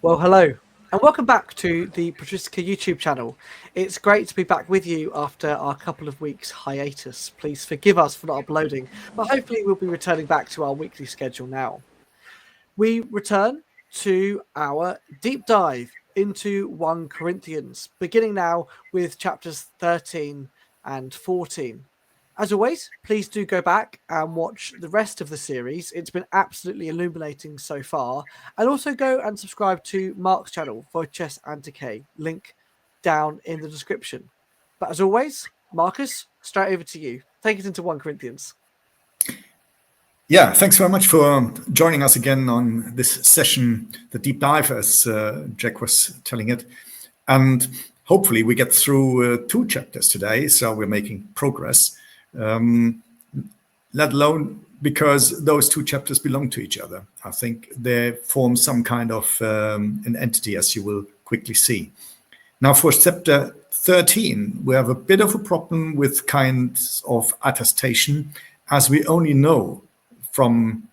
Well, hello, and welcome back to the Patristica YouTube channel. It's great to be back with you after our couple of weeks hiatus. Please forgive us for not uploading, but hopefully we'll be returning back to our weekly schedule now. We return to our deep dive into 1 Corinthians, beginning now with chapters 13 and 14. As always, please do go back and watch the rest of the series. It's been absolutely illuminating so far. And also go and subscribe to Mark's channel, Voices and Decay, link down in the description. But as always, Marcus, straight over to you. Take it into 1 Corinthians. Yeah, thanks very much for joining us again on this session, the deep dive, as Jack was telling it. And hopefully we get through 2 chapters today, so we're making progress. Let alone because those 2 chapters belong to each other. I think they form some kind of an entity, as you will quickly see. Now for chapter 13, we have a bit of a problem with kinds of attestation, as we only know from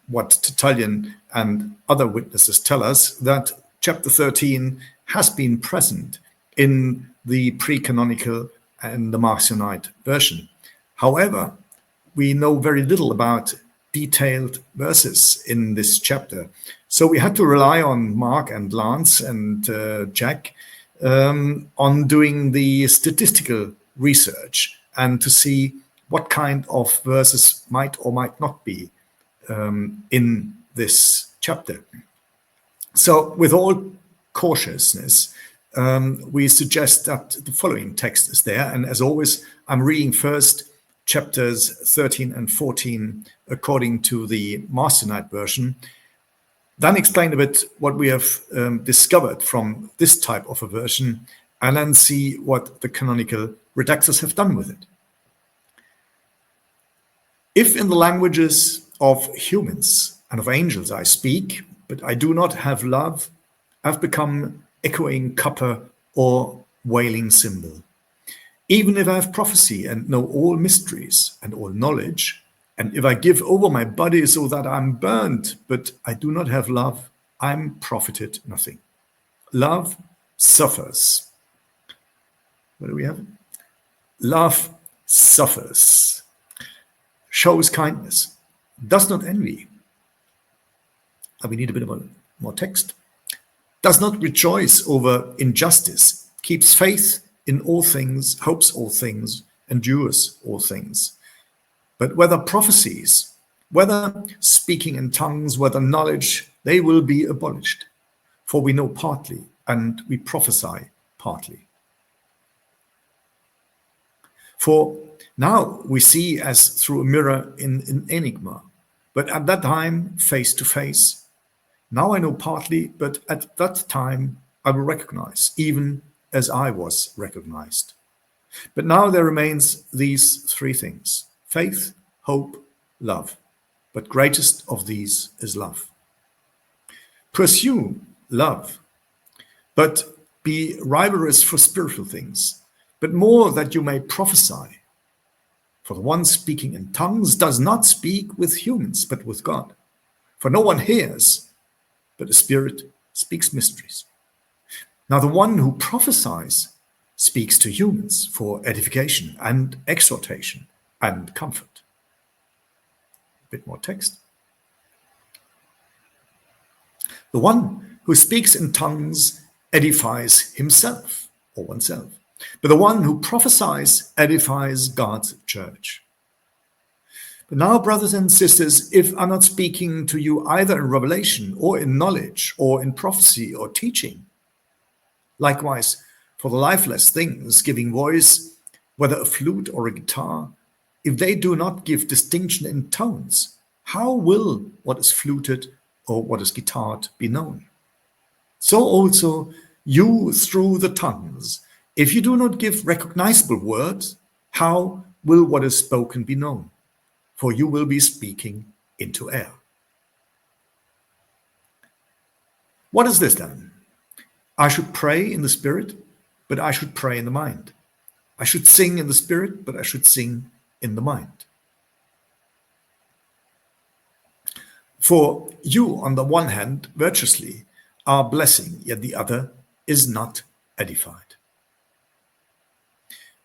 what Tertullian and other witnesses tell us that chapter 13 has been present in the pre-canonical and the Marcionite version. However, we know very little about detailed verses in this chapter. So we had to rely on Mark and Lance and Jack on doing the statistical research and to see what kind of verses might or might not be in this chapter. So with all cautiousness, we suggest that the following text is there. And as always, I'm reading first chapters 13 and 14 according to the Marcionite version, then explain a bit what we have discovered from this type of a version, and then see what the canonical redactors have done with it. If in the languages of humans and of angels I speak, but I do not have love, I've become echoing copper or wailing cymbal. Even if I have prophecy and know all mysteries and all knowledge, and if I give over my body so that I'm burned, but I do not have love, I'm profited nothing. Love suffers. What do we have? Love suffers, shows kindness, does not envy. We need a bit of more text. Does not rejoice over injustice, keeps faith in all things, hopes all things, endures all things. But whether prophecies, whether speaking in tongues, whether knowledge, they will be abolished. For we know partly, and we prophesy partly. For now we see as through a mirror in enigma, but at that time face to face. Now I know partly, but at that time I will recognize, even as I was recognized. But now there remains these 3 things: faith, hope, love. But greatest of these is love. Pursue love, but be rivalrous for spiritual things, but more that you may prophesy. For the one speaking in tongues does not speak with humans, but with God. For no one hears, but the Spirit speaks mysteries. Now the one who prophesies speaks to humans for edification and exhortation and comfort. A bit more text. The one who speaks in tongues edifies himself or oneself. But the one who prophesies edifies God's church. But now, brothers and sisters, if I'm not speaking to you either in revelation or in knowledge or in prophecy or teaching, likewise, for the lifeless things, giving voice, whether a flute or a guitar, if they do not give distinction in tones, how will what is fluted or what is guitared be known? So also you through the tongues, if you do not give recognizable words, how will what is spoken be known? For you will be speaking into air. What is this then? I should pray in the spirit, but I should pray in the mind. I should sing in the spirit, but I should sing in the mind. For you, on the one hand, virtuously, are blessing, yet the other is not edified.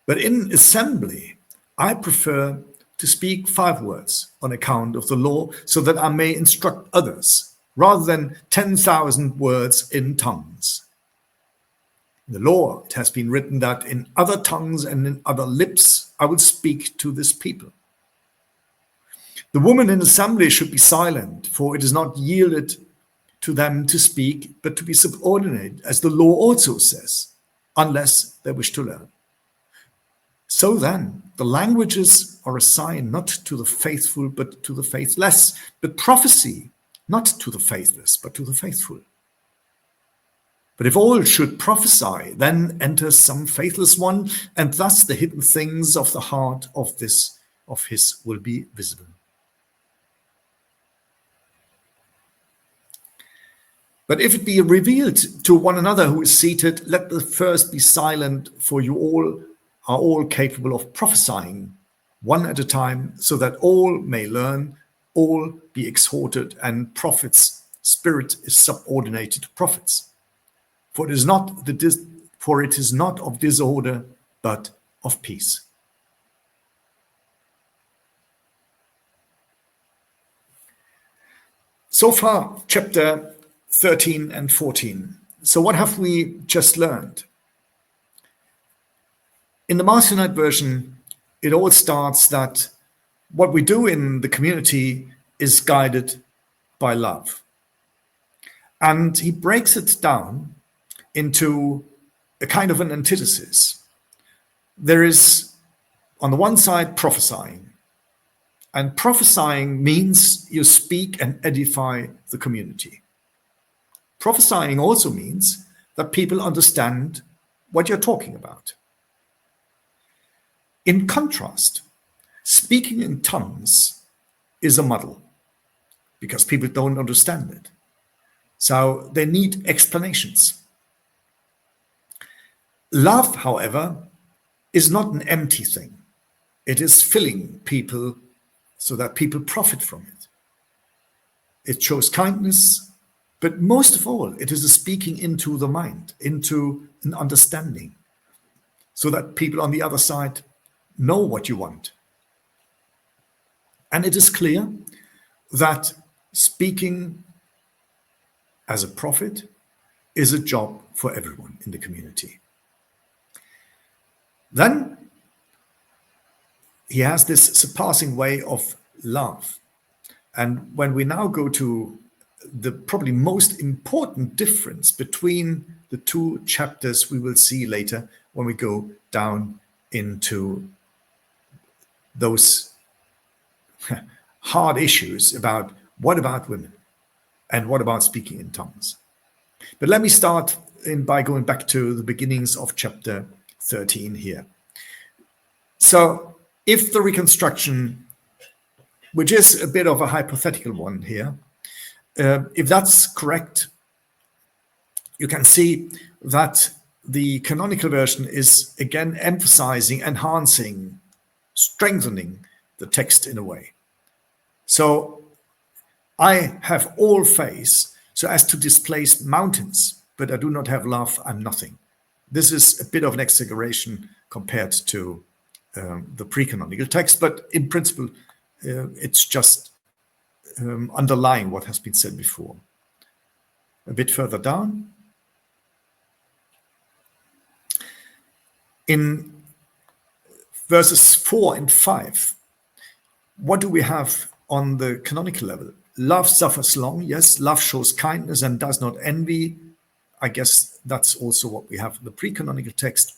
But in assembly, I prefer to speak 5 words on account of the law, so that I may instruct others, rather than 10,000 words in tongues. In the law, it has been written that in other tongues and in other lips I will speak to this people. The woman in assembly should be silent, for it is not yielded to them to speak, but to be subordinate, as the law also says, unless they wish to learn. So then, the languages are a sign not to the faithful, but to the faithless, but prophecy not to the faithless, but to the faithful. But if all should prophesy, then enters some faithless one, and thus the hidden things of the heart of his will be visible. But if it be revealed to one another who is seated, let the first be silent, for you all are all capable of prophesying, one at a time, so that all may learn, all be exhorted, and prophets' spirit is subordinated to prophets. For it is not of disorder, but of peace. So far, chapter 13 and 14. So what have we just learned? In the Marcionite version, it all starts that what we do in the community is guided by love. And he breaks it down into a kind of an antithesis. There is, on the one side, prophesying. And prophesying means you speak and edify the community. Prophesying also means that people understand what you're talking about. In contrast, speaking in tongues is a muddle because people don't understand it. So they need explanations. Love, however, is not an empty thing. It is filling people so that people profit from it. It shows kindness, but most of all, it is a speaking into the mind, into an understanding, so that people on the other side know what you want. And it is clear that speaking as a prophet is a job for everyone in the community. Then he has this surpassing way of love. And when we now go to the probably most important difference between the 2 chapters we will see later when we go down into those hard issues about what about women and what about speaking in tongues. But let me start by going back to the beginnings of chapter 13 here. So if the reconstruction, which is a bit of a hypothetical one here, if that's correct, you can see that the canonical version is again emphasizing, enhancing, strengthening the text in a way. So I have all faith so as to displace mountains, but I do not have love, I'm nothing. This is a bit of an exaggeration compared to the pre-canonical text, but in principle, it's just underlying what has been said before. A bit further down, in verses 4 and 5, what do we have on the canonical level? Love suffers long. Yes, love shows kindness and does not envy. I guess that's also what we have in the pre-canonical text.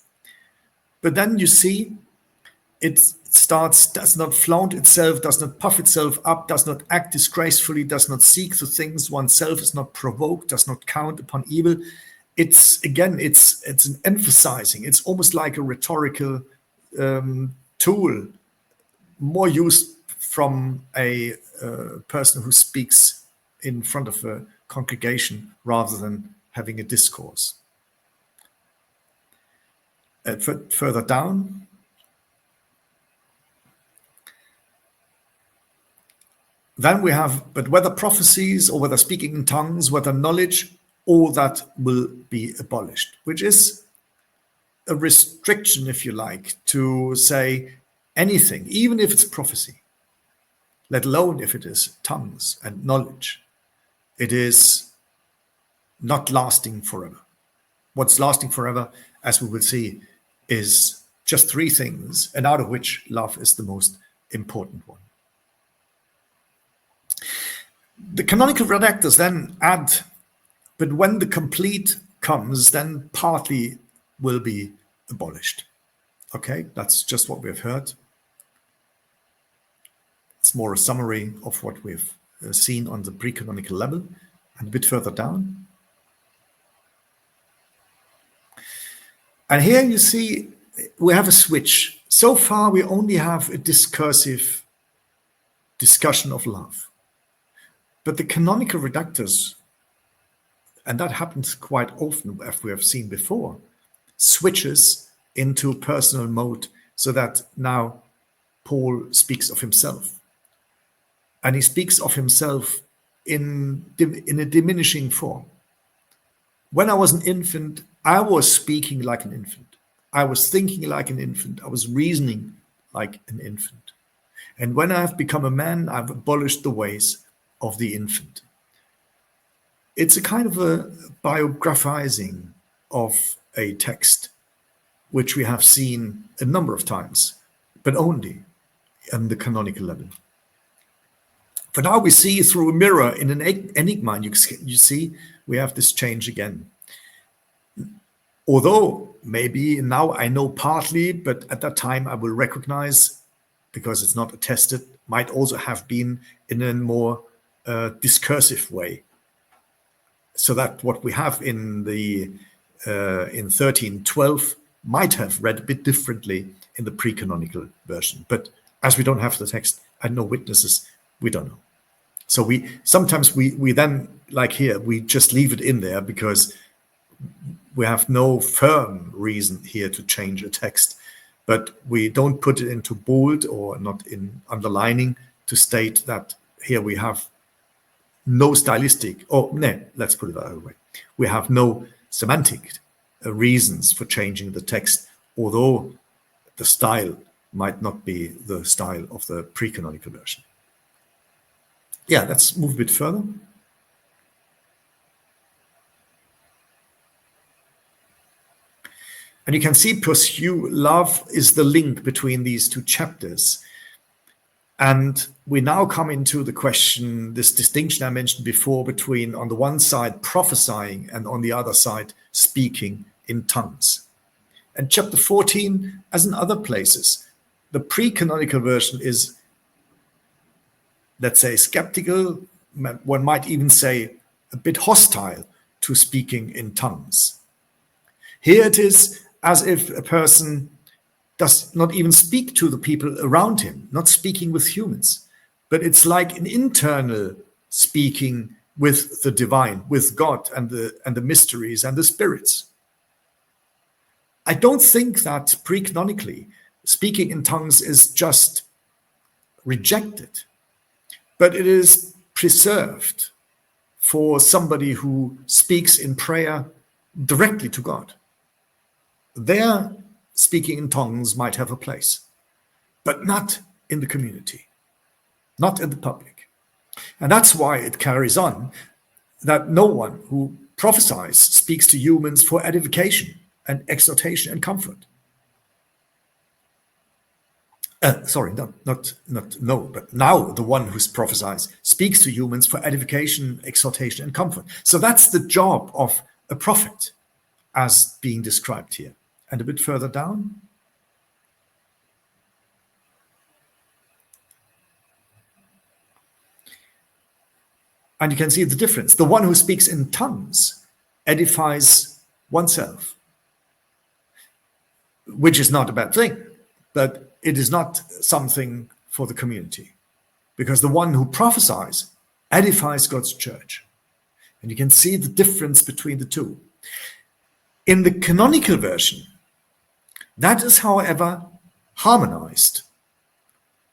But then you see, it starts, does not flaunt itself, does not puff itself up, does not act disgracefully, does not seek the things oneself, is not provoked, does not count upon evil. It's, again, it's an emphasizing. It's almost like a rhetorical tool, more used from a person who speaks in front of a congregation rather than having a discourse. Further down, then we have, but whether prophecies or whether speaking in tongues, whether knowledge all that will be abolished, which is a restriction, if you like, to say anything, even if it's prophecy, let alone if it is tongues and knowledge. It is not lasting forever. What's lasting forever, as we will see, is just three things, and out of which love is the most important one. The canonical redactors then add, but when the complete comes, then partly will be abolished. Okay, that's just what we've heard. It's more a summary of what we've seen on the pre-canonical level, and a bit further down. And here you see we have a switch. So far we only have a discursive discussion of love. But the canonical redactors, and that happens quite often, as we have seen before, switches into personal mode, so that now Paul speaks of himself. And he speaks of himself in a diminishing form. When I was an infant, I was speaking like an infant. I was thinking like an infant. I was reasoning like an infant. And when I have become a man, I've abolished the ways of the infant. It's a kind of a biographizing of a text, which we have seen a number of times, but only on the canonical level. For now we see through a mirror in an enigma, and you see we have this change again. Although maybe now I know partly, but at that time I will recognize, because it's not attested, might also have been in a more discursive way. So that what we have in 1312 might have read a bit differently in the pre-canonical version. But as we don't have the text and no witnesses, we don't know. So we then, like here, we just leave it in there because we have no firm reason here to change a text, but we don't put it into bold or not in underlining to state that here we have no stylistic, or no, let's put it that way. We have no semantic reasons for changing the text, although the style might not be the style of the pre-canonical version. Yeah, let's move a bit further. And you can see pursue love is the link between these two chapters. And we now come into the question, this distinction I mentioned before between, on the one side, prophesying, and on the other side, speaking in tongues. And chapter 14, as in other places, the pre-canonical version is, let's say, skeptical. One might even say a bit hostile to speaking in tongues. Here it is as if a person does not even speak to the people around him, not speaking with humans, but it's like an internal speaking with the divine, with God and the mysteries and the spirits. I don't think that pre-canonically speaking in tongues is just rejected, but it is preserved for somebody who speaks in prayer directly to God. There, speaking in tongues might have a place, but not in the community, not in the public. And that's why it carries on that no one who prophesies speaks to humans for edification and exhortation and comfort. But now the one who prophesies speaks to humans for edification, exhortation, and comfort. So that's the job of a prophet as being described here. And a bit further down, and you can see the difference. The one who speaks in tongues edifies oneself, which is not a bad thing, but it is not something for the community, because the one who prophesies edifies God's church. And you can see the difference between the two. In the canonical version, that is, however, harmonized.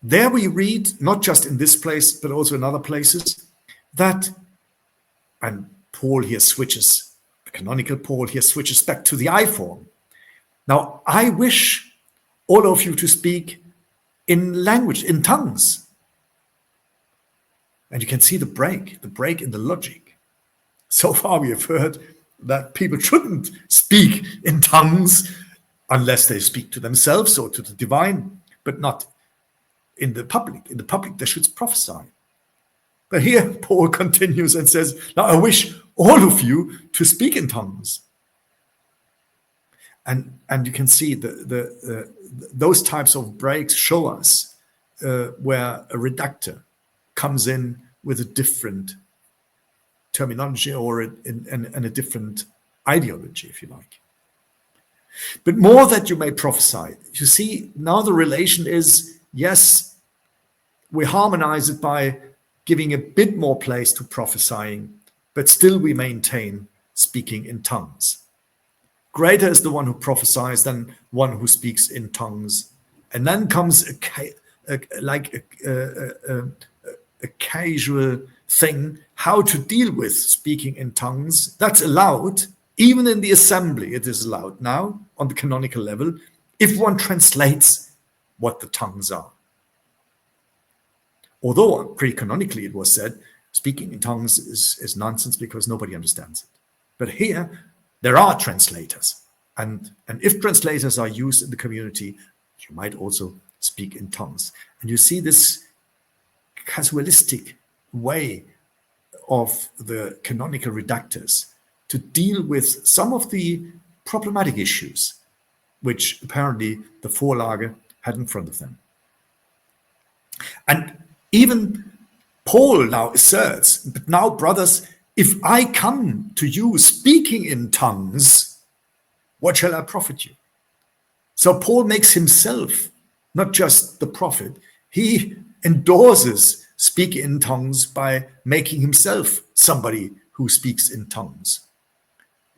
There we read, not just in this place, but also in other places, that, and Paul here switches, the canonical Paul here switches back to the I form. Now, I wish all of you to speak in language, in tongues. And you can see the break in the logic. So far we have heard that people shouldn't speak in tongues unless they speak to themselves or to the divine, but not in the public. In the public, they should prophesy. But here Paul continues and says, now I wish all of you to speak in tongues. And you can see those types of breaks show us where a reductor comes in with a different terminology or a different ideology, if you like. But more that you may prophesy. You see, now the relation is, yes, we harmonize it by giving a bit more place to prophesying, but still we maintain speaking in tongues. Greater is the one who prophesies than one who speaks in tongues. And then comes a casual thing, how to deal with speaking in tongues. That's allowed. Even in the assembly, it is allowed now on the canonical level, if one translates what the tongues are. Although pre-canonically it was said, speaking in tongues is nonsense because nobody understands it. But here, there are translators. And if translators are used in the community, you might also speak in tongues. And you see this casualistic way of the canonical reductors to deal with some of the problematic issues which apparently the Vorlage had in front of them. And even Paul now asserts, but now, brothers, if I come to you speaking in tongues, what shall I profit you? So Paul makes himself not just the prophet, he endorses speaking in tongues by making himself somebody who speaks in tongues,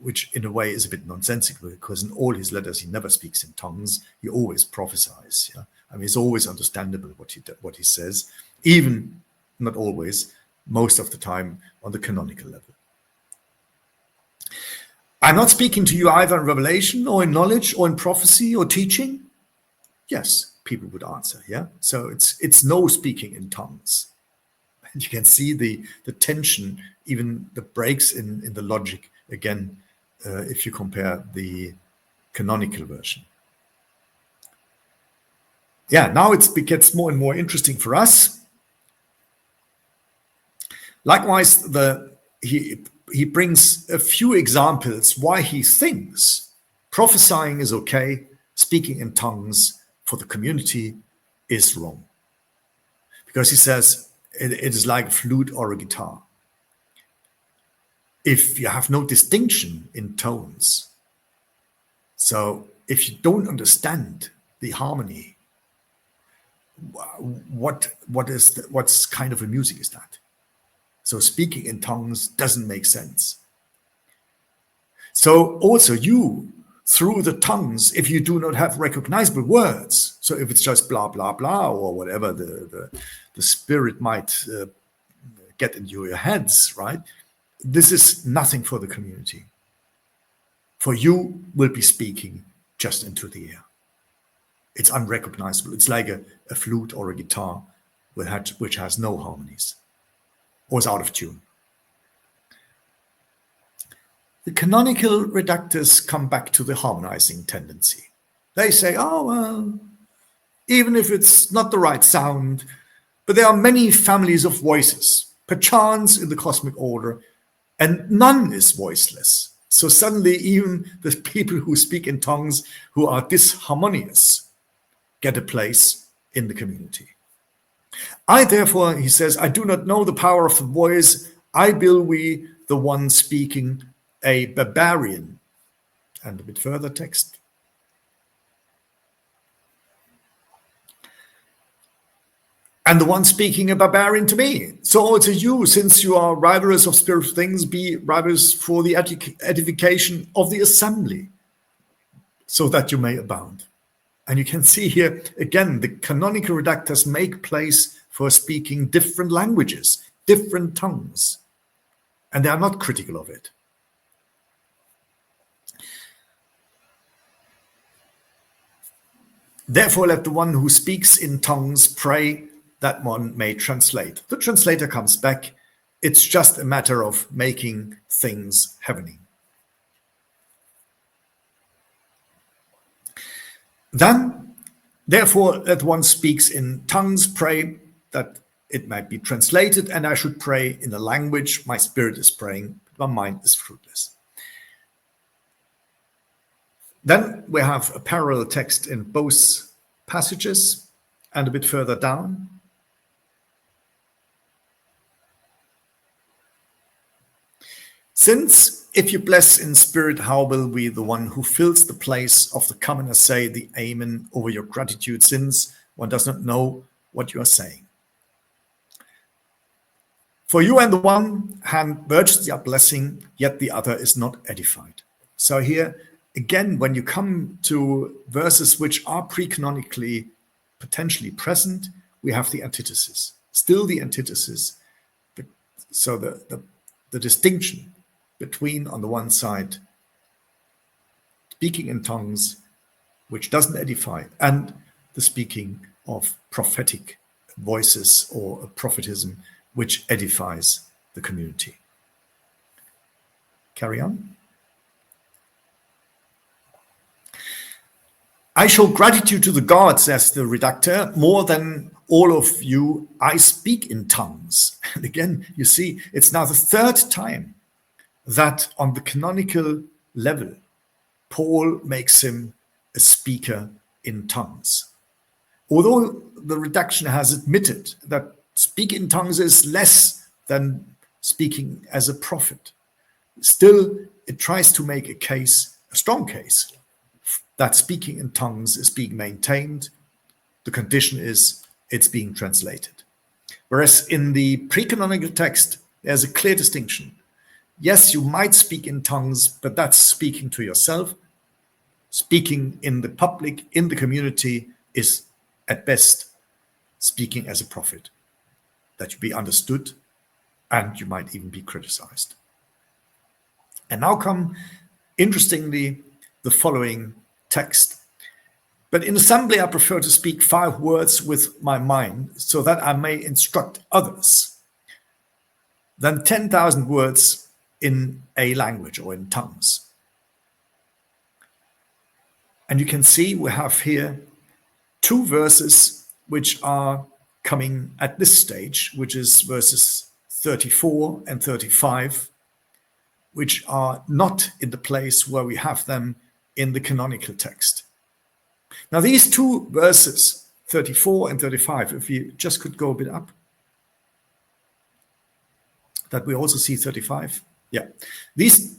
which in a way is a bit nonsensical because in all his letters he never speaks in tongues. He always prophesies. Yeah? I mean, it's always understandable what he says, even not always, most of the time on the canonical level. I'm not speaking to you either in revelation or in knowledge or in prophecy or teaching. Yes, people would answer. Yeah, so it's no speaking in tongues. And you can see the tension, even the breaks in the logic again, if you compare the canonical version. Yeah, now it gets more and more interesting for us. Likewise, he brings a few examples why he thinks prophesying is okay, speaking in tongues for the community is wrong. Because he says it is like a flute or a guitar. If you have no distinction in tones, so if you don't understand the harmony, what kind of a music is that? So speaking in tongues doesn't make sense. So also you, through the tongues, if you do not have recognizable words, so if it's just blah, blah, blah, or whatever the spirit might get into your heads, right? This is nothing for the community. For you will be speaking just into the air. It's unrecognizable. It's like a flute or a guitar which has no harmonies or is out of tune. The canonical reductors come back to the harmonizing tendency. They say, oh, well, even if it's not the right sound, but there are many families of voices, perchance in the cosmic order, and none is voiceless. So suddenly even the people who speak in tongues who are disharmonious get a place in the community. I therefore, he says, I do not know the power of the voice. I will be the one speaking a barbarian. And a bit further text. And the one speaking a barbarian to me. So also you, since you are rivalrous of spiritual things, be rivalrous for the edification of the assembly, so that you may abound. And you can see here, again, the canonical reductors make place for speaking different languages, different tongues. and they are not critical of it. Therefore, let the one who speaks in tongues pray that one may translate. The translator comes back. It's just a matter of making things happening. Then, therefore, let one speaks in tongues pray that it might be translated, and I should pray in a language my spirit is praying, but my mind is fruitless. Then we have a parallel text in both passages, and a bit further down. Since if you bless in spirit, how will we, the one who fills the place of the commoner, say the Amen over your gratitude, since one does not know what you are saying? For you on the one hand virtually are blessing, yet the other is not edified. So here, again, when you come to verses which are pre-canonically potentially present, we have the antithesis. Still the antithesis. So the distinction between, on the one side, speaking in tongues, which doesn't edify, and the speaking of prophetic voices or prophetism, which edifies the community. Carry on. I show gratitude to the gods, says the redactor, more than all of you, I speak in tongues. And again, you see, it's now the third time that on the canonical level, Paul makes him a speaker in tongues. Although the redaction has admitted that speaking in tongues is less than speaking as a prophet, still it tries to make a case, a strong case, that speaking in tongues is being maintained. The condition is it's being translated. Whereas in the pre-canonical text, there's a clear distinction. Yes, you might speak in tongues, but that's speaking to yourself. Speaking in the public, in the community, is at best speaking as a prophet, that you be understood and you might even be criticized. And now come, interestingly, the following text. But in assembly, I prefer to speak 5 words with my mind so that I may instruct others than 10,000 words in a language or in tongues. And you can see we have here 2 verses which are coming at this stage, which is verses 34 and 35, which are not in the place where we have them in the canonical text. Now these 2 verses, 34 and 35, if you just could go a bit up, that we also see 35. Yeah, these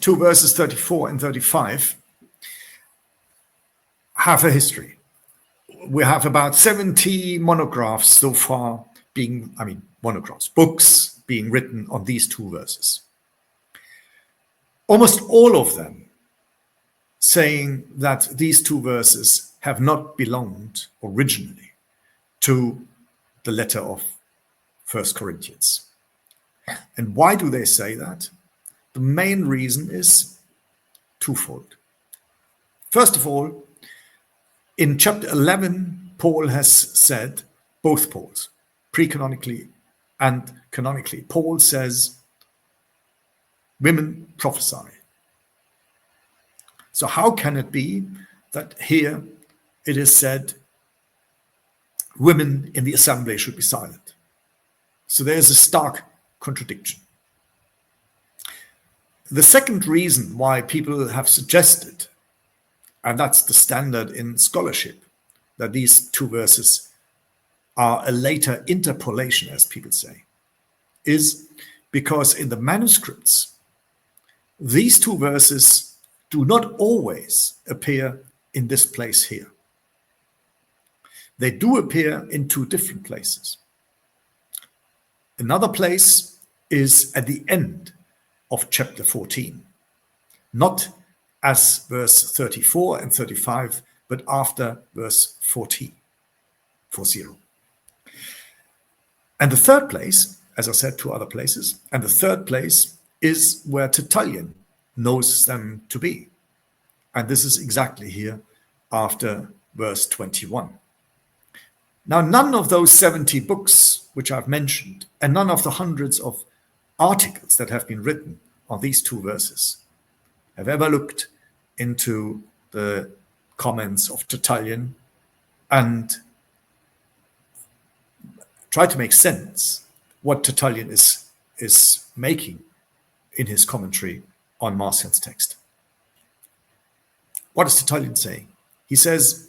2 verses, 34 and 35, have a history. We have about 70 monographs so far being, books being written on these 2 verses. Almost all of them saying that these 2 verses have not belonged originally to the letter of 1 Corinthians. And why do they say that? The main reason is twofold. First of all, in chapter 11, Paul has said, both Pauls, pre-canonically and canonically, Paul says, women prophesy. So how can it be that here it is said women in the assembly should be silent? So there's a stark contradiction. The second reason why people have suggested, and that's the standard in scholarship, that these 2 verses are a later interpolation, as people say, is because in the manuscripts, these 2 verses do not always appear in this place here. They do appear in 2 different places. Another place is at the end of chapter 14, not as verse 34 and 35, but after verse 40. And the third place, as I said, two other places, and the third place is where Tertullian knows them to be. And this is exactly here after verse 21. Now, none of those 70 books which I've mentioned, and none of the hundreds of articles that have been written on these two verses have ever looked into the comments of Tertullian and try to make sense what Tertullian is making in his commentary on Marcion's text. What does Tertullian say? He says,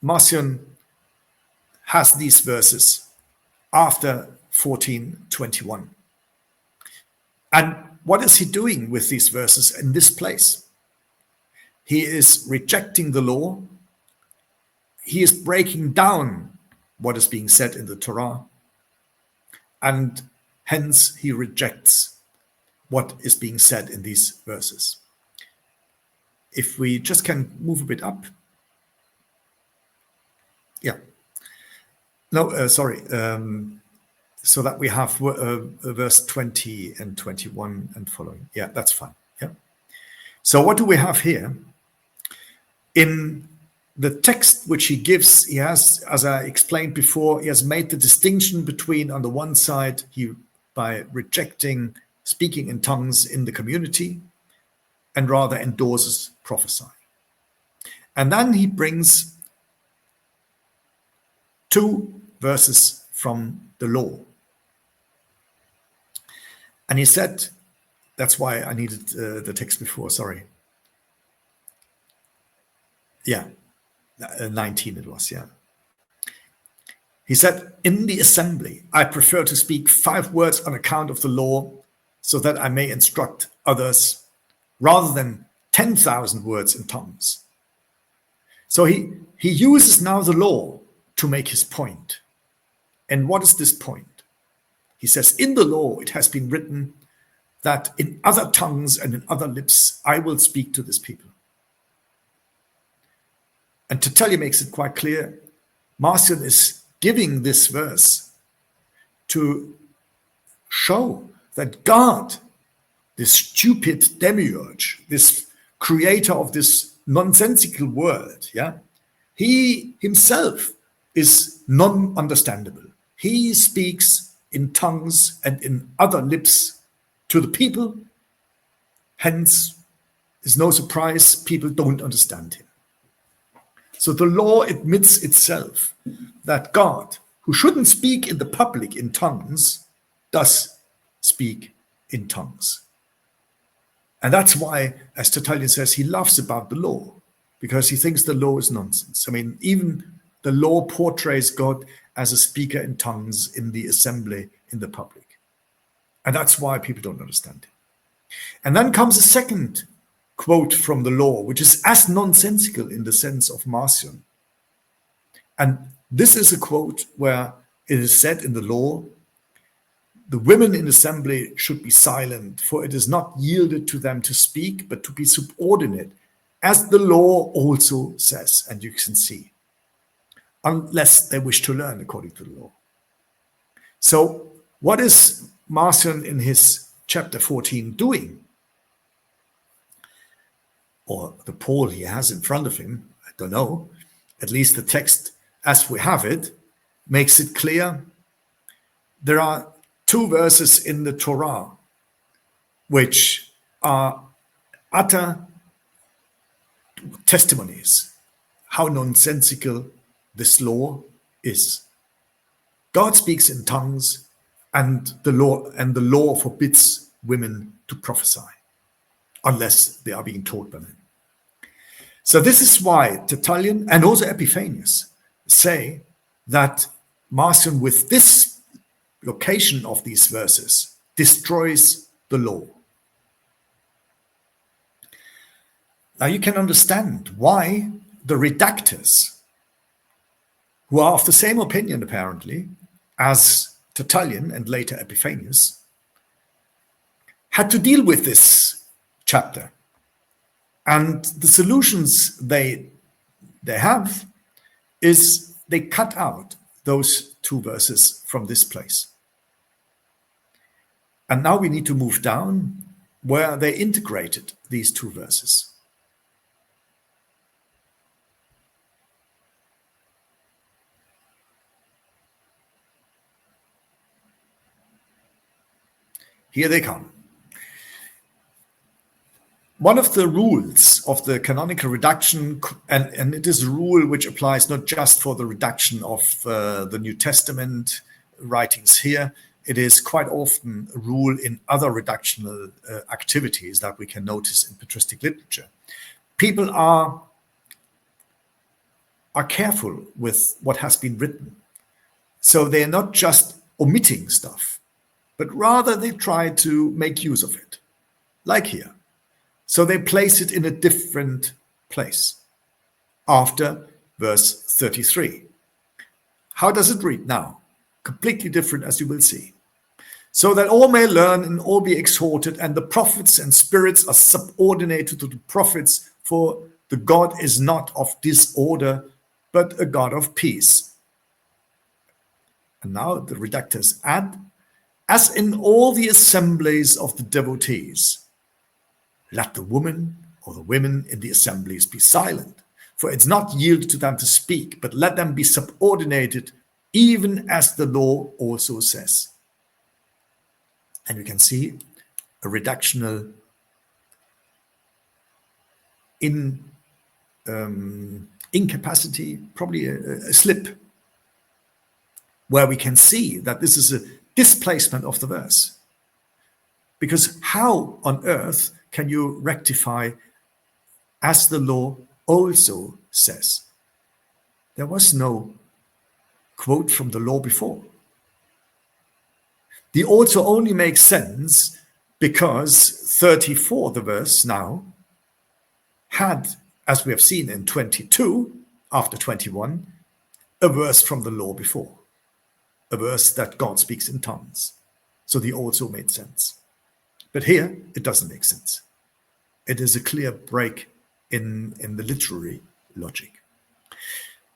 Marcion has these verses after 1421. And what is he doing with these verses in this place? He is rejecting the law. He is breaking down what is being said in the Torah. And hence he rejects what is being said in these verses. If we just can move a bit up. Yeah. No, sorry. So that we have verse 20 and 21 and following. Yeah, that's fine. Yeah. So what do we have here? In the text which he gives, he has, as I explained before, he has made the distinction between, on the one side, by rejecting speaking in tongues in the community, and rather endorses prophesying. And then he brings two verses from the law. And he said, that's why I needed the text before, sorry. Yeah, 19 it was, yeah. He said, in the assembly, I prefer to speak 5 words on account of the law so that I may instruct others rather than 10,000 words in tongues. So he uses now the law to make his point. And what is this point? He says, in the law, it has been written that in other tongues and in other lips, I will speak to this people. And Tertullian makes it quite clear, Marcion is giving this verse to show that God, this stupid demiurge, this creator of this nonsensical world, yeah, he himself is non-understandable. He speaks in tongues and in other lips to the people. Hence, it's no surprise people don't understand him. So the law admits itself that God, who shouldn't speak in the public in tongues, does speak in tongues. And that's why, as Tertullian says, he laughs about the law, because he thinks the law is nonsense. I mean, even the law portrays God as a speaker in tongues in the assembly, in the public. And that's why people don't understand him. And then comes a second quote from the law, which is as nonsensical in the sense of Marcion. And this is a quote where it is said in the law, the women in assembly should be silent, for it is not yielded to them to speak, but to be subordinate, as the law also says, and you can see, unless they wish to learn according to the law. So what is Marcion in his chapter 14 doing? Or the Paul he has in front of him, I don't know, at least the text as we have it makes it clear. There are 2 verses in the Torah which are utter testimonies how nonsensical this law is. God speaks in tongues, and the law forbids women to prophesy unless they are being taught by men. So this is why Tertullian and also Epiphanius say that Marcion, with this location of these verses, destroys the law. Now you can understand why the redactors, who are of the same opinion apparently as Tertullian and later Epiphanius, had to deal with this chapter. And the solutions they have is they cut out those two verses from this place. And now we need to move down where they integrated these two verses. Here they come. One of the rules of the canonical redaction, and it is a rule which applies not just for the redaction of the New Testament writings here, it is quite often a rule in other redactional activities that we can notice in patristic literature. People are careful with what has been written. So they're not just omitting stuff, but rather they try to make use of it, like here. So they place it in a different place after verse 33. How does it read now? Completely different, as you will see. So that all may learn and all be exhorted, and the prophets and spirits are subordinated to the prophets, for the God is not of disorder, but a God of peace. And now the redactors add, as in all the assemblies of the devotees, let the woman or the women in the assemblies be silent, for it's not yielded to them to speak, but let them be subordinated, even as the law also says. And you can see a redactional incapacity, probably a slip, where we can see that this is a displacement of the verse. Because how on earth can you rectify as the law also says? There was no quote from the law before. The also only makes sense because 34, the verse now, had, as we have seen in 22, after 21, a verse from the law before, a verse that God speaks in tongues. So the also made sense. But here, it doesn't make sense. It is a clear break in the literary logic.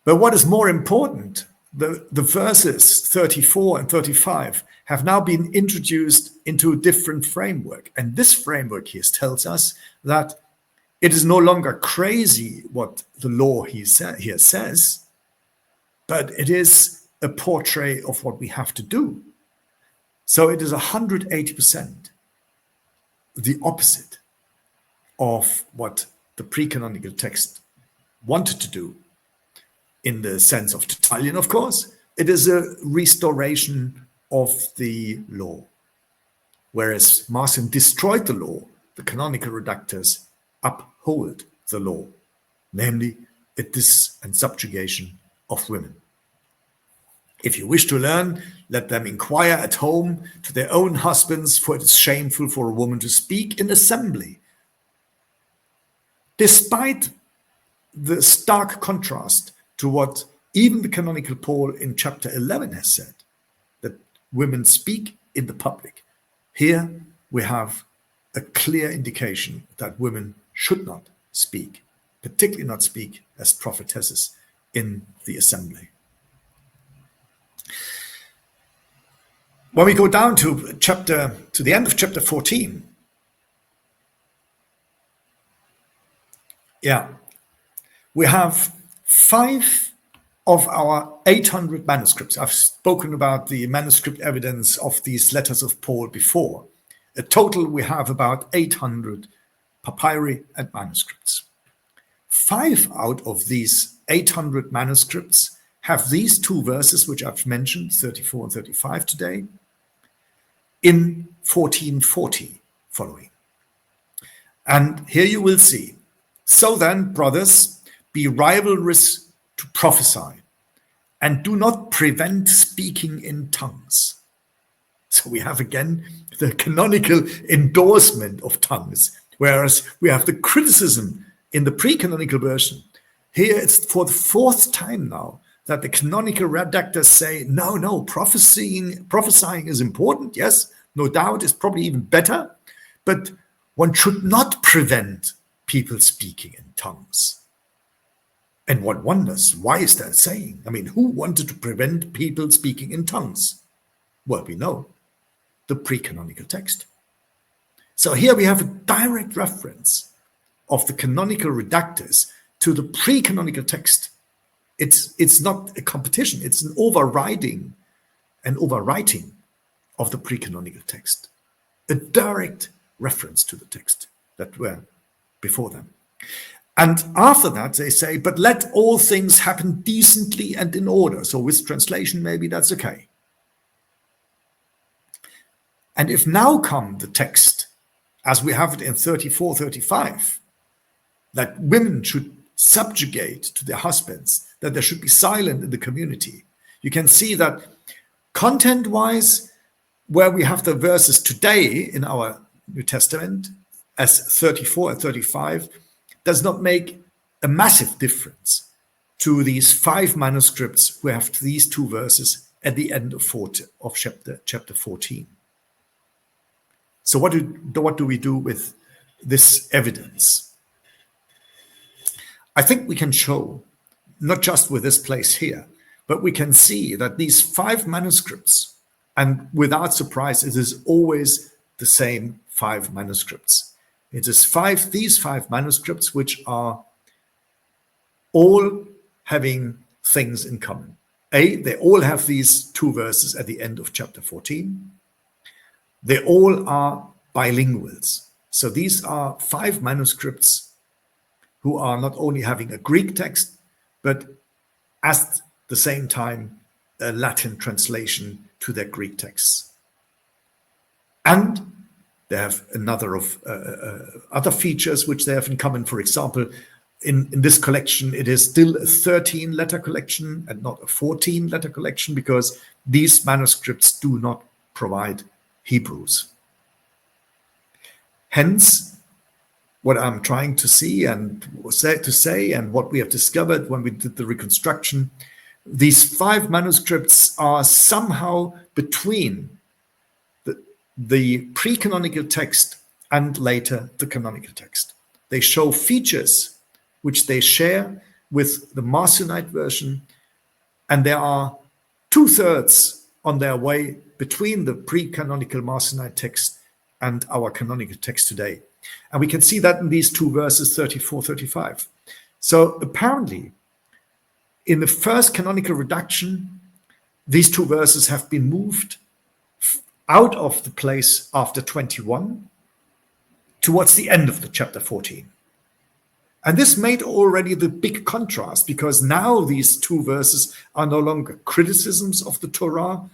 But what is more important, the verses 34 and 35 have now been introduced into a different framework. And this framework here tells us that it is no longer crazy what the law here says, but it is a portrait of what we have to do. So it is 180% the opposite of what the pre-canonical text wanted to do, in the sense of Tertullian, of course. It is a restoration of the law. Whereas Marcion destroyed the law, the canonical redactors uphold the law, namely a dis and subjugation of women. If you wish to learn, let them inquire at home to their own husbands, for it is shameful for a woman to speak in assembly. Despite the stark contrast to what even the canonical Paul in chapter 11 has said, that women speak in the public. Here we have a clear indication that women should not speak, particularly not speak as prophetesses in the assembly. When we go down to the end of chapter 14, we have 5 of our 800 manuscripts. I've spoken about the manuscript evidence of these letters of Paul before. In total, we have about 800 papyri and manuscripts. 5 out of these 800 manuscripts have these 2 verses, which I've mentioned, 34 and 35 today, in 1440 following. And here you will see, so then, brothers, be rivalrous to prophesy, and do not prevent speaking in tongues. So we have again the canonical endorsement of tongues, whereas we have the criticism in the pre-canonical version. Here it's for the 4th time now that the canonical redactors say, no, prophesying is important, yes, no doubt, it's probably even better, but one should not prevent people speaking in tongues. And what wonders? Why is that saying? I mean, who wanted to prevent people speaking in tongues? Well, we know the pre-canonical text. So here we have a direct reference of the canonical redactors to the pre-canonical text. It's not a competition, it's an overwriting of the pre-canonical text. A direct reference to the text that were before them. And after that, they say, but let all things happen decently and in order. So with translation, maybe that's okay. And if now come the text, as we have it in 34, 35, that women should subjugate to their husbands, that they should be silent in the community, you can see that content-wise, where we have the verses today in our New Testament, as 34 and 35, does not make a massive difference to these 5 manuscripts who have these 2 verses at the end of chapter 14. So what do we do with this evidence? I think we can show, not just with this place here, but we can see that these 5 manuscripts, and without surprise, it is always the same 5 manuscripts. It is these 5 manuscripts which are all having things in common. They all have these 2 verses at the end of chapter 14. They all are bilinguals. So these are 5 manuscripts who are not only having a Greek text, but at the same time, a Latin translation to their Greek texts. And they have another of other features which they have in common. For example, in this collection, it is still a 13-letter collection and not a 14-letter collection, because these manuscripts do not provide Hebrews. Hence, what I'm trying to see and say, and what we have discovered when we did the reconstruction, these 5 manuscripts are somehow between the pre-canonical text and later the canonical text. They show features which they share with the Marcionite version, and there are 2/3 on their way between the pre-canonical Marcionite text and our canonical text today. And we can see that in these 2 verses, 34, 35. So apparently, in the first canonical redaction, these 2 verses have been moved out of the place after 21 towards the end of the chapter 14. And this made already the big contrast, because now these 2 verses are no longer criticisms of the Torah,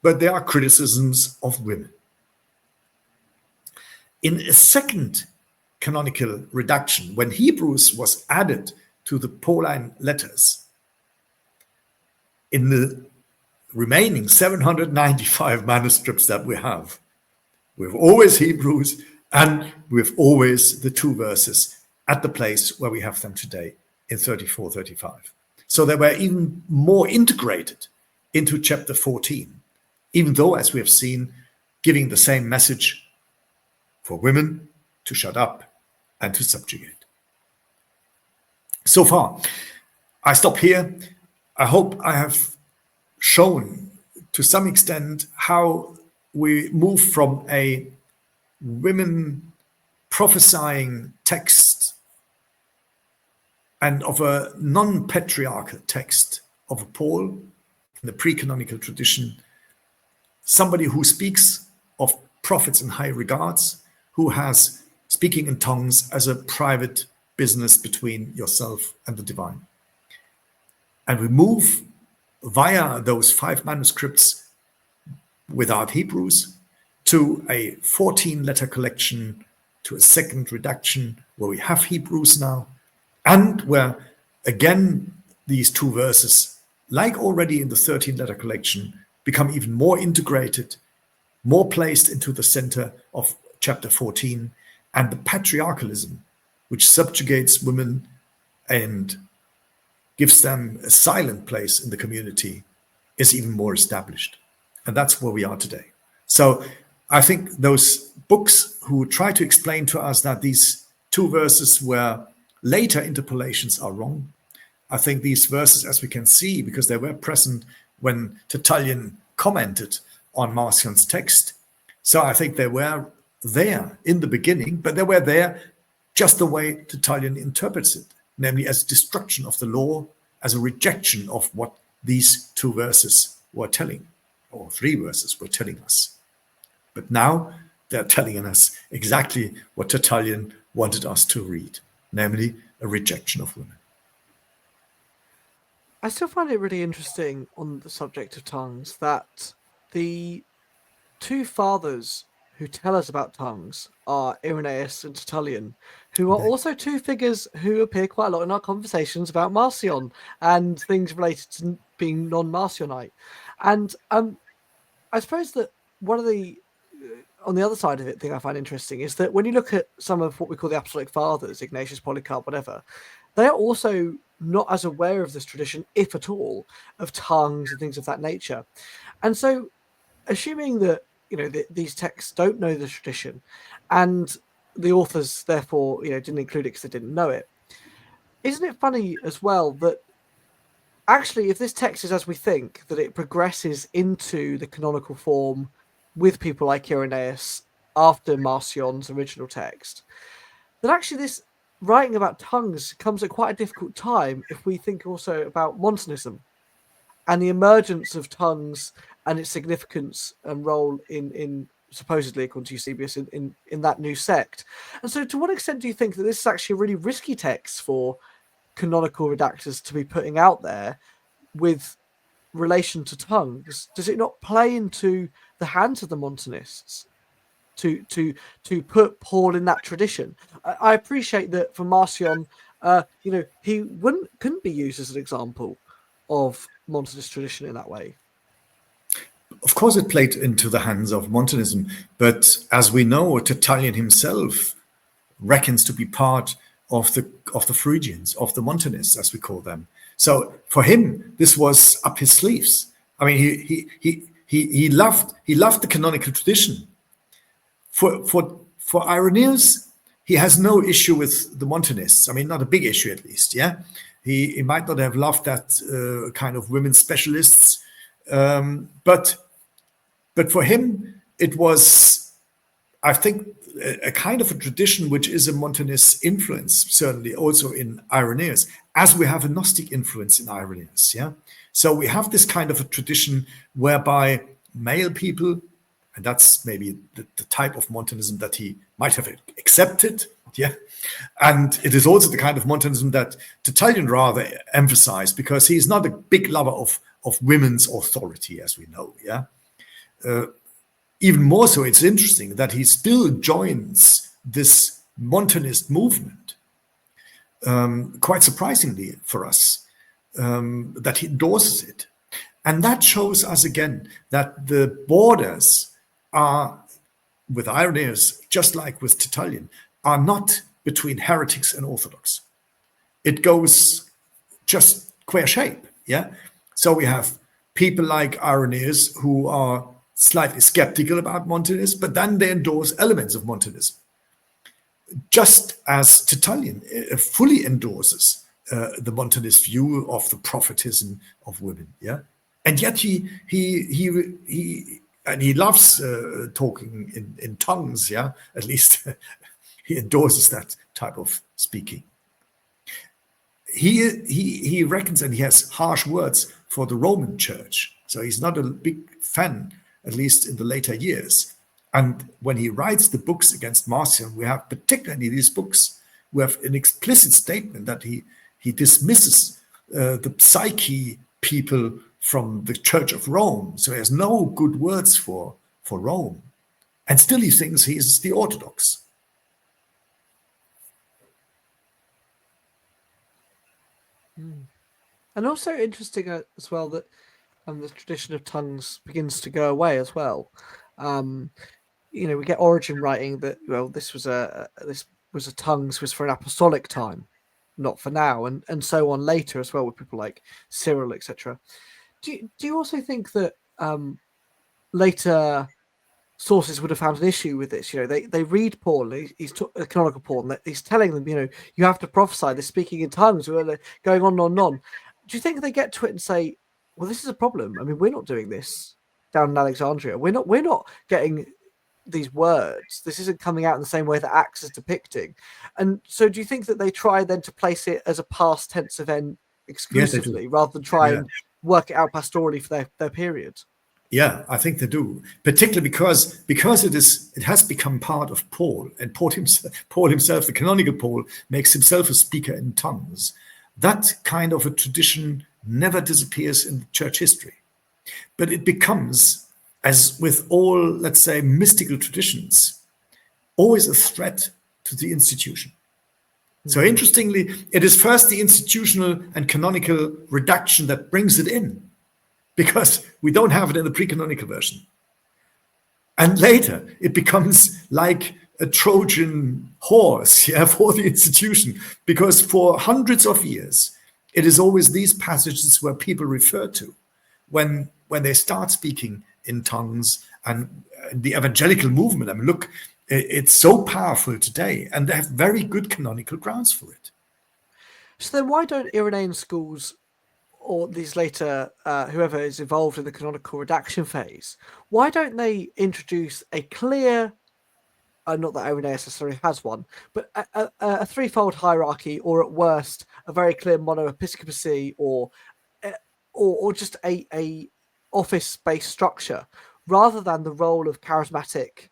but they are criticisms of women. In a second canonical redaction, when Hebrews was added to the Pauline letters, in the remaining 795 manuscripts that we have always Hebrews, and with always the 2 verses at the place where we have them today in 34, 35. So they were even more integrated into chapter 14, even though, as we have seen, giving the same message for women to shut up and to subjugate. So far, I stop here. I hope I have shown to some extent how we move from a women prophesying text and of a non-patriarchal text of Paul in the pre-canonical tradition, somebody who speaks of prophets in high regards, who has speaking in tongues as a private business between yourself and the divine. And we move via those 5 manuscripts without Hebrews to a 14-letter collection, to a second redaction where we have Hebrews now, and where again these 2 verses, like already in the 13-letter collection, become even more integrated, more placed into the center of chapter 14, and the patriarchalism, which subjugates women and gives them a silent place in the community, is even more established. And that's where we are today. So I think those books who try to explain to us that these 2 verses were later interpolations are wrong. I think these verses, as we can see, because they were present when Tertullian commented on Marcion's text. So I think they were there in the beginning, but they were there just the way Tertullian interprets it, namely as destruction of the law, as a rejection of what these two verses were telling, or three verses were telling us. But now they're telling us exactly what Tertullian wanted us to read, namely a rejection of women. I still find it really interesting on the subject of tongues that the two fathers who tell us about tongues are Irenaeus and Tertullian, who are also two figures who appear quite a lot in our conversations about Marcion and things related to being non-Marcionite. And I suppose that one of the on the other side of it thing I find interesting is that when you look at some of what we call the Apostolic Fathers, Ignatius, Polycarp, whatever, they are also not as aware of this tradition, if at all, of tongues and things of that nature. And so, assuming that these texts don't know the tradition, and the authors therefore didn't include it because they didn't know it, isn't it funny as well that actually, if this text is as we think, that it progresses into the canonical form with people like Irenaeus after Marcion's original text, that actually this writing about tongues comes at quite a difficult time if we think also about Montanism and the emergence of tongues and its significance and role in supposedly, according to Eusebius, in that new sect. And so to what extent do you think that this is actually a really risky text for canonical redactors to be putting out there with relation to tongues? Does it not play into the hands of the Montanists to put Paul in that tradition? I appreciate that for Marcion, he couldn't be used as an example of Montanist tradition in that way. Of course, it played into the hands of Montanism, but as we know, Tertullian himself reckons to be part of the Phrygians, of the Montanists, as we call them. So for him, this was up his sleeves. I mean, he loved the canonical tradition. For Irenaeus, he has no issue with the Montanists. I mean, not a big issue, at least. Yeah, he might not have loved that kind of women specialists, but for him, it was, I think, a kind of a tradition which is a Montanist influence, certainly also in Irenaeus, as we have a Gnostic influence in Irenaeus. Yeah, so we have this kind of a tradition whereby male people, and that's maybe the type of Montanism that he might have accepted. Yeah, and it is also the kind of Montanism that Tertullian rather emphasized, because he's not a big lover of women's authority, as we know. Yeah. Even more so, it's interesting that he still joins this Montanist movement, quite surprisingly for us, that he endorses it. And that shows us again that the borders are, with Irenaeus, just like with Tertullian, are not between heretics and Orthodox. It goes just square shape, yeah? So we have people like Irenaeus who are slightly skeptical about Montanism, but then they endorse elements of Montanism. Just as Tertullian fully endorses the Montanist view of the prophetism of women, yeah? And yet he loves talking in tongues, yeah? At least he endorses that type of speaking. He reckons, and he has harsh words for the Roman Church. So he's not a big fan, at least in the later years. And when he writes the books against Marcion, we have particularly these books, we have an explicit statement that he dismisses the psyche people from the Church of Rome. So he has no good words for Rome. And still he thinks he is the Orthodox. And also interesting as well that the tradition of tongues begins to go away as well. We get Origen writing that this was a tongues was for an apostolic time, not for now, and so on later as well with people like Cyril, etc. Do you also think that later sources would have found an issue with this. They read Paul, he's canonical Paul, and he's telling them, you have to prophesy. They're speaking in tongues, going on and on and on. Do you think they get to it and say, well, this is a problem? I mean, we're not doing this down in Alexandria. We're not getting these words. This isn't coming out in the same way that Acts is depicting. And so do you think that they try then to place it as a past tense event exclusively, rather than try and work it out pastorally for their period? Yeah, I think they do, particularly because it has become part of Paul, and Paul himself, the canonical Paul, makes himself a speaker in tongues. That kind of a tradition never disappears in church history, but it becomes, as with all, let's say, mystical traditions, always a threat to the institution. So interestingly, it is first the institutional and canonical reduction that brings it in, because we don't have it in the pre-canonical version. And later, it becomes like a Trojan horse for the institution, because for hundreds of years, it is always these passages where people refer to when they start speaking in tongues. And the evangelical movement, I mean, look, it's so powerful today, and they have very good canonical grounds for it. So then why don't Irenaean schools, or these later, whoever is involved in the canonical redaction phase, why don't they introduce a clear, not that Irenaeus necessarily has one, but a threefold hierarchy, or at worst, a very clear monoepiscopacy, or just a office-based structure, rather than the role of charismatic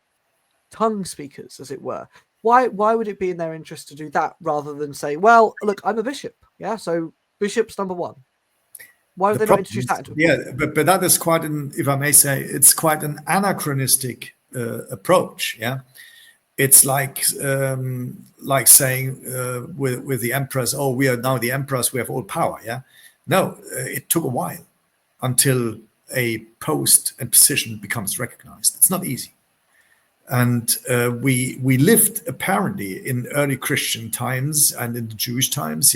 tongue speakers, as it were? Why would it be in their interest to do that, rather than say, well, look, I'm a bishop, so bishop's number one? Why would they not introduce that into a but that is quite if I may say, it's quite an anachronistic approach. It's like saying with the emperors, oh, we are now the emperors, we have all power. No, it took a while until a post and position becomes recognized. It's not easy. And we lived apparently in early Christian times and in the Jewish times.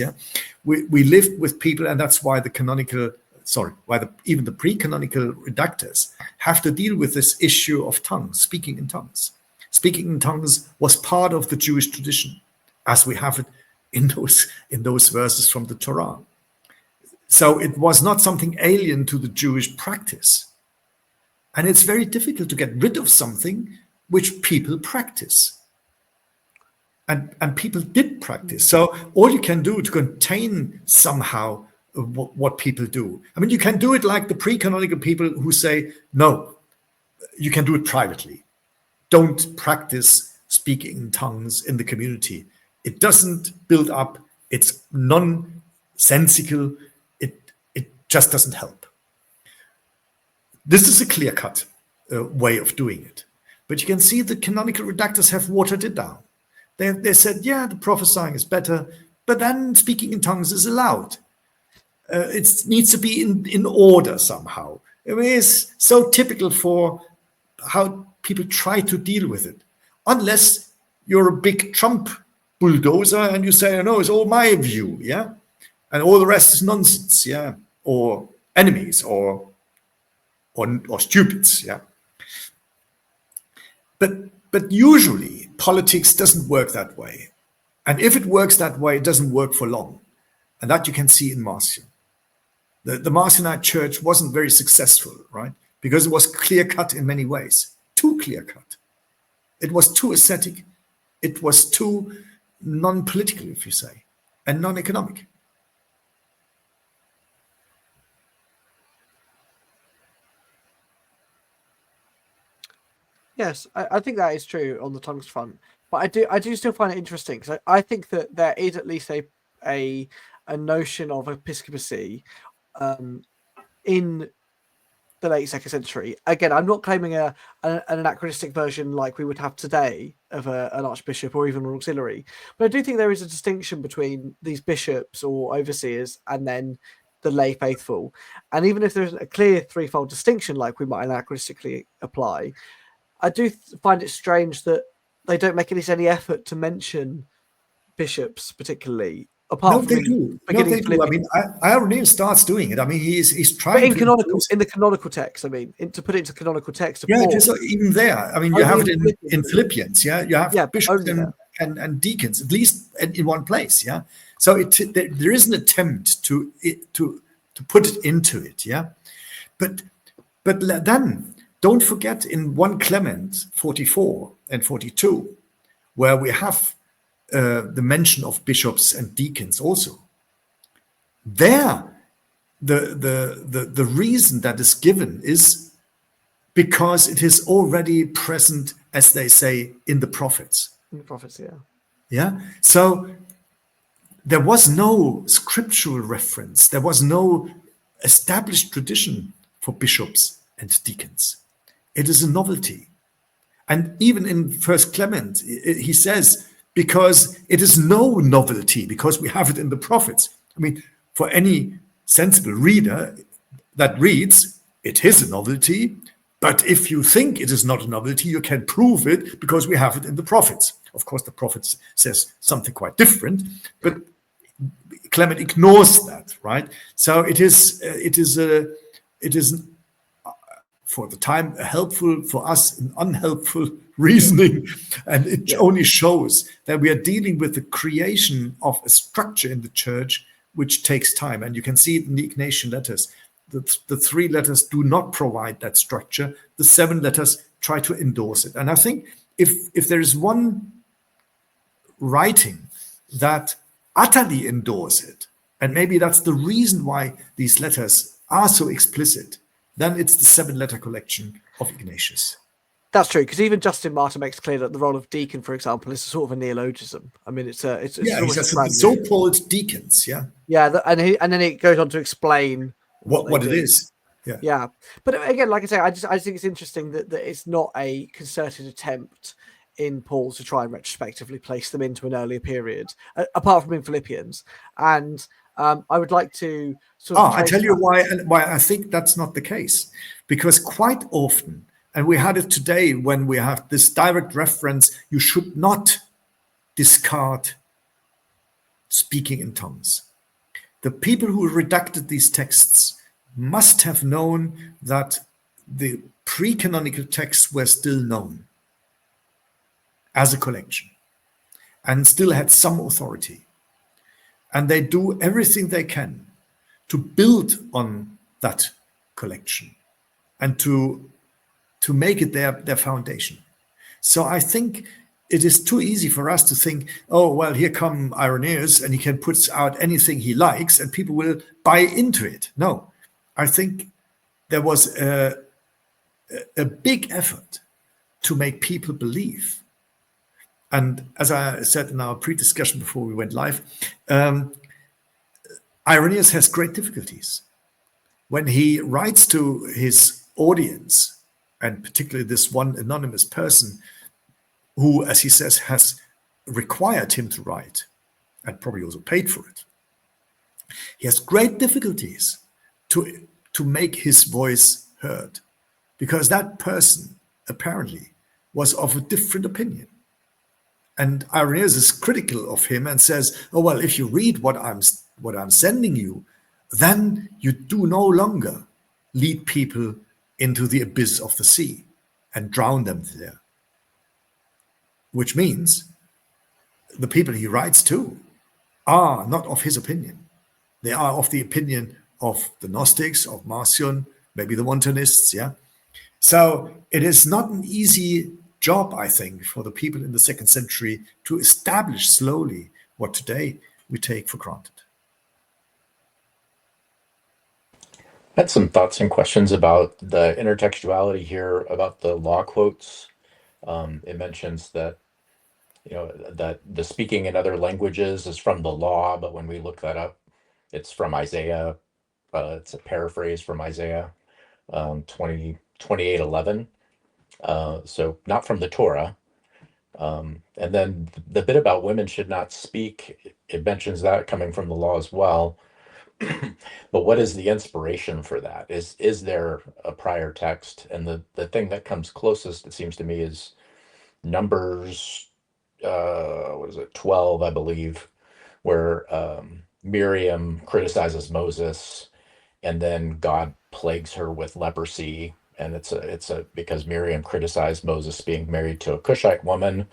We lived with people, and that's why even the pre-canonical reductors have to deal with this issue of tongues, speaking in tongues. Speaking in tongues was part of the Jewish tradition, as we have it in those verses from the Torah. So it was not something alien to the Jewish practice. And it's very difficult to get rid of something which people practice. And people did practice. So all you can do to contain somehow what people do. I mean, you can do it like the pre-canonical people who say, no, you can do it privately. Don't practice speaking in tongues in the community. It doesn't build up. It's nonsensical. It just doesn't help. This is a clear-cut way of doing it. But you can see the canonical reductors have watered it down. They said, the prophesying is better, but then speaking in tongues is allowed. It needs to be in order somehow. It is so typical for how people try to deal with it. Unless you're a big Trump bulldozer and you say, no, it's all my view, and all the rest is nonsense, or enemies, or stupids, But usually politics doesn't work that way. And if it works that way, it doesn't work for long. And that you can see in Marcion. The Marcionite church wasn't very successful, right? Because it was clear-cut in many ways. Too clear-cut. It was too ascetic. It was too non-political, if you say, and non-economic. Yes, I think that is true on the tongues front, but I do still find it interesting, because I think that there is at least a notion of episcopacy in the late 2nd century. Again, I'm not claiming an anachronistic version like we would have today of an archbishop or even an auxiliary, but I do think there is a distinction between these bishops or overseers and then the lay faithful. And even if there's a clear threefold distinction like we might anachronistically apply, I do find it strange that they don't make at least any effort to mention bishops particularly apart from they in do. No, beginning they do. I Philippians. mean, Irenaeus starts doing it. I mean, he's But trying to endorse in it. the canonical text, I mean, to put it into canonical text of Yeah, it Paul, is even there. I mean, you only have in it in Philippians. Philippians. Yeah, you have Yeah, but bishops only there. and deacons, at least in one place. Yeah, so there is an attempt to put it into it. Yeah, but then don't forget in 1 Clement 44 and 42, where we have the mention of bishops and deacons also. There, the reason that is given is because it is already present, as they say, in the prophets. In the prophets, yeah. Yeah. So there was no scriptural reference. There was no established tradition for bishops and deacons. It is a novelty. And even in First Clement, he says, because it is no novelty, because we have it in the prophets. I mean, for any sensible reader that reads, it is a novelty, but if you think it is not a novelty, you can prove it because we have it in the prophets. Of course, the prophets says something quite different, but Clement ignores that, right? So it is for the time helpful, for us an unhelpful reasoning, and it only shows that we are dealing with the creation of a structure in the church which takes time. And you can see it in the Ignatian letters. The 3 letters do not provide that structure. The 7 letters try to endorse it. And I think if there is one writing that utterly endorse it, and maybe that's the reason why these letters are so explicit, then it's the 7-letter collection of Ignatius. That's true, because even Justin Martyr makes clear that the role of deacon, for example, is a sort of a neologism. I mean, it's he says the so-called deacons, yeah. Yeah, and then it goes on to explain what it is. Yeah. Yeah. But again, like I say, I think it's interesting that it's not a concerted attempt in Paul to try and retrospectively place them into an earlier period, apart from in Philippians. And I would like to sort of I tell you why I think that's not the case. Because quite often, and we had it today when we have this direct reference, you should not discard speaking in tongues. The people who redacted these texts must have known that the pre-canonical texts were still known as a collection and still had some authority. And they do everything they can to build on that collection and to make it their foundation. So I think it is too easy for us to think, oh, well, here come Irenaeus and he can put out anything he likes and people will buy into it. No, I think there was a big effort to make people believe. And as I said in our pre-discussion before we went live, Irenaeus has great difficulties. When he writes to his audience, and particularly this one anonymous person who, as he says, has required him to write and probably also paid for it, he has great difficulties to make his voice heard, because that person apparently was of a different opinion. And Irenaeus is critical of him and says, oh, well, if you read what I'm sending you, then you do no longer lead people into the abyss of the sea and drown them there. Which means the people he writes to are not of his opinion. They are of the opinion of the Gnostics, of Marcion, maybe the Montanists, yeah? So it is not an easy job, I think, for the people in the 2nd century to establish slowly what today we take for granted. I had some thoughts and questions about the intertextuality here, about the law quotes. It mentions that, that the speaking in other languages is from the law, but when we look that up, it's from Isaiah. It's a paraphrase from Isaiah 28:11. So not from the Torah. And then the bit about women should not speak, it mentions that coming from the law as well. But what is the inspiration for that? Is there a prior text? And the thing that comes closest, it seems to me, is Numbers, 12, I believe, where Miriam criticizes Moses, and then God plagues her with leprosy. And it's a because Miriam criticized Moses being married to a Cushite woman.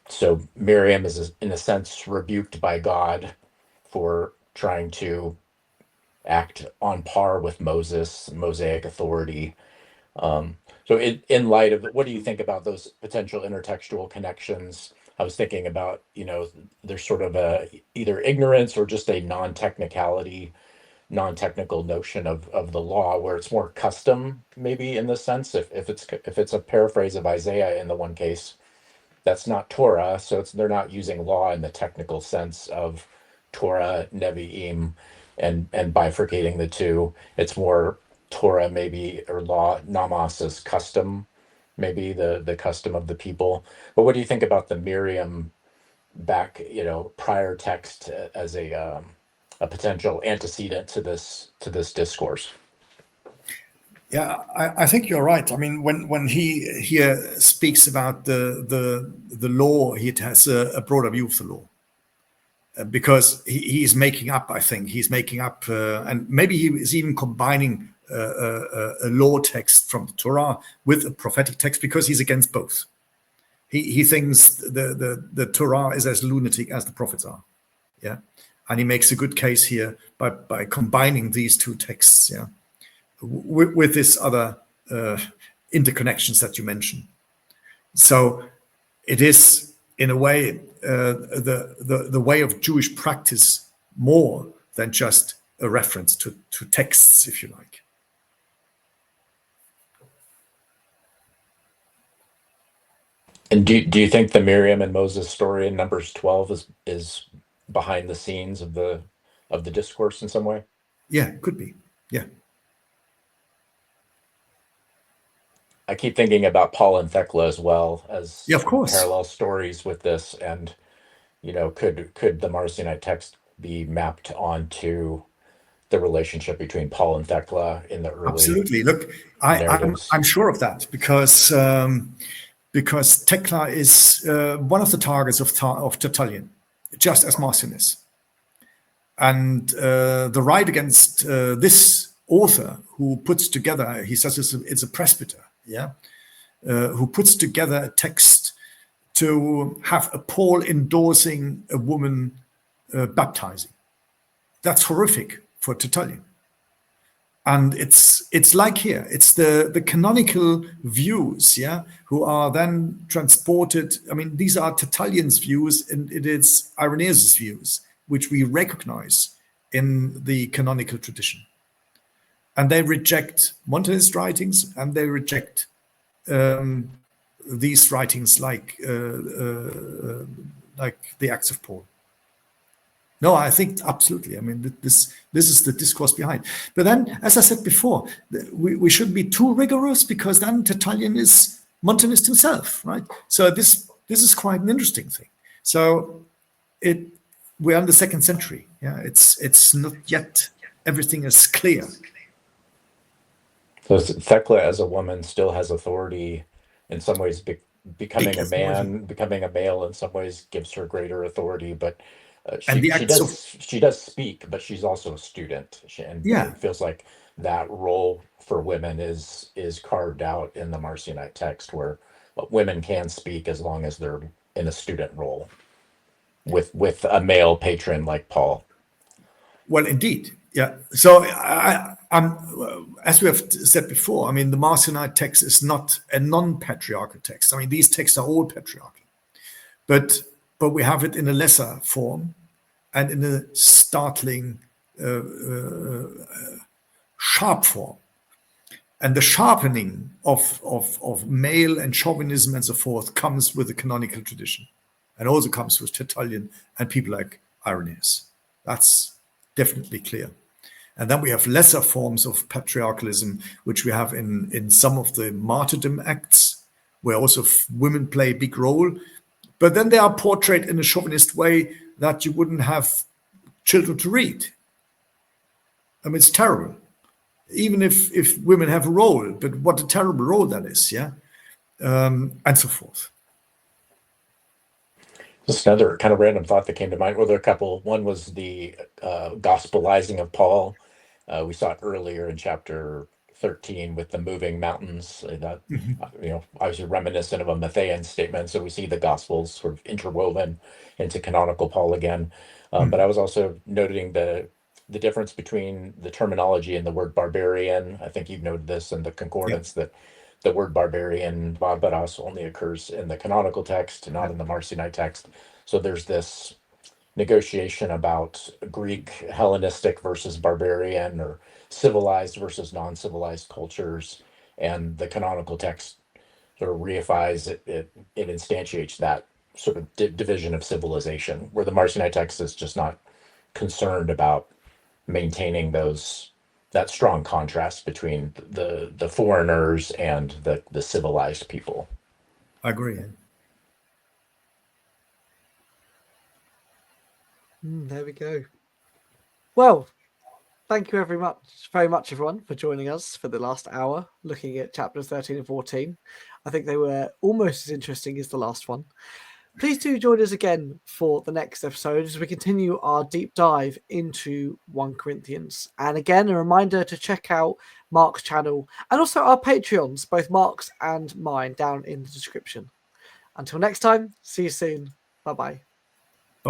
So Miriam is in a sense rebuked by God for trying to act on par with Moses, Mosaic authority. So in light of, what do you think about those potential intertextual connections? I was thinking about, there's sort of a either ignorance or just a non-technical notion of the law, where it's more custom, maybe, in this sense. If it's a paraphrase of Isaiah in the one case, that's not Torah, so they're not using law in the technical sense of Torah, Nevi'im, and bifurcating the two. It's more Torah, maybe, or law, namas, as custom, maybe the custom of the people. But what do you think about the Miriam prior text as a potential antecedent to this discourse? Yeah, I think you're right. I mean, when he here speaks about the law, he has a broader view of the law, because he's making up. I think he's making up, and maybe he is even combining a law text from the Torah with a prophetic text, because he's against both. He thinks the Torah is as lunatic as the prophets are. Yeah, and he makes a good case here by combining these two texts. Yeah. With this other interconnections that you mentioned. So it is, in a way, the way of Jewish practice more than just a reference to texts, if you like. And do you think the Miriam and Moses story in Numbers 12 is behind the scenes of the discourse in some way? Yeah, could be. Yeah. I keep thinking about Paul and Thecla as well as Yeah, of course. parallel stories with this, and could the Marcionite text be mapped onto the relationship between Paul and Thecla in the early Absolutely. Look, narratives? I'm sure of that, because Thecla is one of the targets of Tertullian, just as Marcion is. And the right against this author, who puts together, he says it's a presbyter, yeah, who puts together a text to have a Paul endorsing a woman baptizing. That's horrific for Tertullian. And it's like here, it's the canonical views, yeah, who are then transported. I mean, these are Tertullian's views, and it is Irenaeus' views, which we recognize in the canonical tradition. And they reject Montanist writings, and they reject these writings like the Acts of Paul. No, I think absolutely. I mean, this is the discourse behind. But then, as I said before, we shouldn't be too rigorous, because then Tertullian is Montanist himself, right? So this is quite an interesting thing. So we're in the 2nd century. Yeah, it's not yet everything is clear. So Thecla as a woman still has authority in some ways. Becoming a man, becoming a male, in some ways gives her greater authority. But she does speak, but she's also a student, and it feels like that role for women is carved out in the Marcionite text, where women can speak as long as they're in a student role with a male patron like Paul. Well, indeed, yeah. So as we have said before, I mean, the Marcionite text is not a non-patriarchal text. I mean, these texts are all patriarchal, but we have it in a lesser form and in a startling, sharp form. And the sharpening of male and chauvinism and so forth comes with the canonical tradition, and also comes with Tertullian and people like Irenaeus. That's definitely clear. And then we have lesser forms of patriarchalism, which we have in some of the martyrdom acts, where also women play a big role. But then they are portrayed in a chauvinist way that you wouldn't have children to read. I mean, it's terrible. Even if women have a role, but what a terrible role that is, yeah? And so forth. Just another kind of random thought that came to mind. Well, there are a couple. One was the gospelizing of Paul. We saw it earlier in chapter 13 with the moving mountains. That obviously reminiscent of a Matthean statement. So we see the gospels sort of interwoven into canonical Paul again. But I was also noting the difference between the terminology and the word barbarian. I think you've noted this in the concordance that the word barbarian, barbaros, only occurs in the canonical text, not in the Marcionite text. So there's this negotiation about Greek Hellenistic versus barbarian, or civilized versus non-civilized cultures, and the canonical text sort of reifies it. It instantiates that sort of division of civilization, where the Marcionite text is just not concerned about maintaining that strong contrast between the foreigners and the civilized people. I agree. There we go. Well, thank you very much, everyone, for joining us for the last hour, looking at chapters 13 and 14. I think they were almost as interesting as the last one. Please do join us again for the next episode as we continue our deep dive into 1 Corinthians. And again, a reminder to check out Mark's channel and also our Patreons, both Mark's and mine, down in the description. Until next time, see you soon. Bye-bye.